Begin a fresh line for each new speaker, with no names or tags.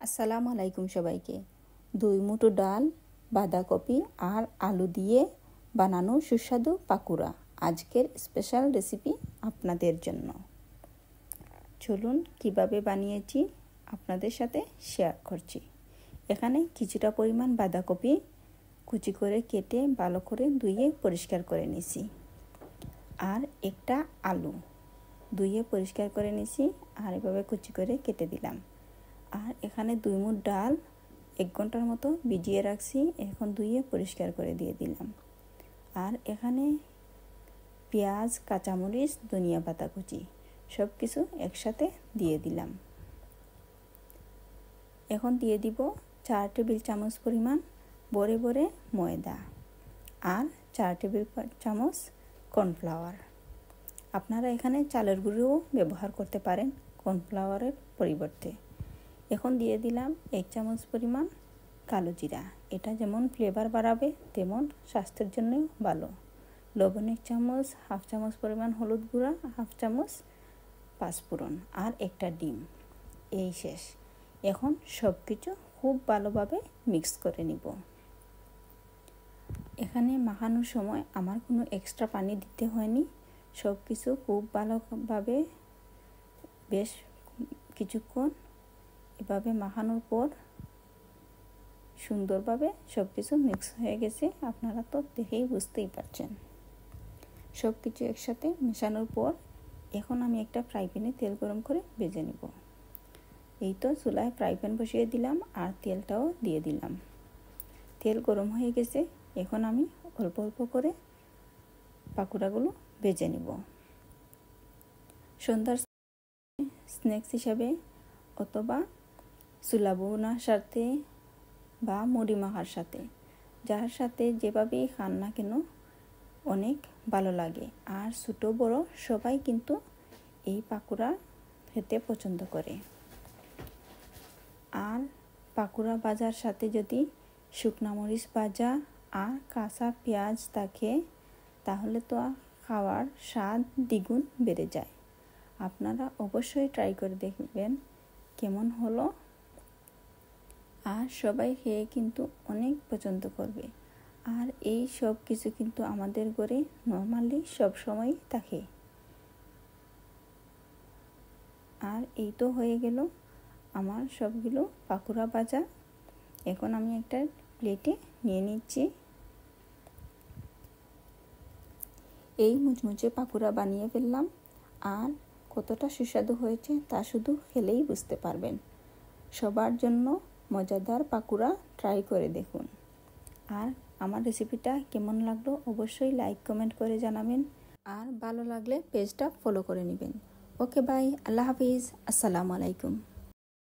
আসসালামু আলাইকুম সবাইকে। 2 মুঠো ডাল, বাঁধাকপি আর আলু দিয়ে বানানো সুস্বাদু পাকুড়া আজকের স্পেশাল রেসিপি আপনাদের জন্য। চলুন কিভাবে বানিয়েছি আপনাদের সাথে শেয়ার করছি। এখানে কিছুটা পরিমাণ বাঁধাকপি কুচি করে কেটে ভালো করে ধুয়ে পরিষ্কার করে নিয়েছি, আর একটা আলু ধুয়ে পরিষ্কার করে নিয়েছি আর এভাবে কুচি করে কেটে দিলাম। আর এখানে 2 মুঠ ডাল 1 ঘন্টার মতো ভিজিয়ে রাখছি, এখন ধুয়ে পরিষ্কার করে দিয়ে দিলাম। আর এখানে পেঁয়াজ, কাঁচামরিচ, ধনিয়া পাতা কুচি সব কিছু একসাথে দিয়ে দিলাম। এখন দিয়ে দিব 4 টেবিল চামচ পরিমাণ বড়ে বড়ে ময়দা আর 4 টেবিল চামচ কর্নফ্লাওয়ার। আপনারা এখানে চালের গুঁড়োও ব্যবহার করতে পারেন কর্নফ্লাওয়ারের পরিবর্তে। এখন দিয়ে দিলাম 1 চামচ পরিমাণ কালো জিরা, এটা যেমন ফ্লেভার বাড়াবে তেমন স্বাস্থ্যের জন্যও ভালো। লবণ 1 চামচ, 1/2 চামচ পরিমাণ হলুদ গুঁড়া, 1/2 চামচ পাঁচফোড়ন আর একটা ডিম। এই শেষ। এখন সব কিছু খুব ভালোভাবে মিক্স করে নিব। এখানে মাখানোর সময় আমার কোনো এক্সট্রা পানি দিতে হয়নি, সব কিছু খুব ভালোভাবে বেশ কিছুক্ষণ এভাবে মাখানোর পর সুন্দরভাবে সব কিছু মিক্স হয়ে গেছে। আপনারা তো দেখেই বুঝতেই পারছেন। সব কিছু একসাথে মেশানোর পর এখন আমি একটা ফ্রাই প্যানে তেল গরম করে ভেজে নেব। এই তো চুলায় ফ্রাই প্যান বসিয়ে দিলাম আর তেলটাও দিয়ে দিলাম। তেল গরম হয়ে গেছে, এখন আমি অল্প অল্প করে পাকুড়াগুলো ভেজে নেব। সন্ধ্যার স্ন্যাক্স হিসাবে অথবা চুলা বোনার সাথে বা মুড়ি মাখার সাথে, যার সাথে যেভাবেই খান না কেন অনেক ভালো লাগে। আর ছোটো বড় সবাই কিন্তু এই পাকুড়া খেতে পছন্দ করে। আর পাকুড়া ভাজার সাথে যদি শুকনা মরিচ ভাজা আর কাঁচা পেঁয়াজ থাকে তাহলে তো খাওয়ার স্বাদ দ্বিগুণ বেড়ে যায়। আপনারা অবশ্যই ট্রাই করে দেখবেন কেমন হলো। আর সবাই খেয়ে কিন্তু অনেক পছন্দ করবে। আর এই সব কিছু কিন্তু আমাদের ঘরে নর্মালি সব সময় থাকে। আর এই তো হয়ে গেল আমার সবগুলো পাকুড়া ভাজা। এখন আমি একটা প্লেটে নিয়ে নিচ্ছি। এই মুচমুচে পাকুড়া বানিয়ে ফেললাম, আর কতটা সুস্বাদু হয়েছে তা শুধু খেলেই বুঝতে পারবেন। সবার জন্য মজাদার পাকুড়া ট্রাই করে দেখুন। আর আমার রেসিপিটা কেমন লাগলো অবশ্যই লাইক কমেন্ট করে জানাবেন, আর ভালো লাগলে পেজটা ফলো করে নেবেন। ওকে বাই, আল্লাহ হাফিজ, আসসালামু আলাইকুম।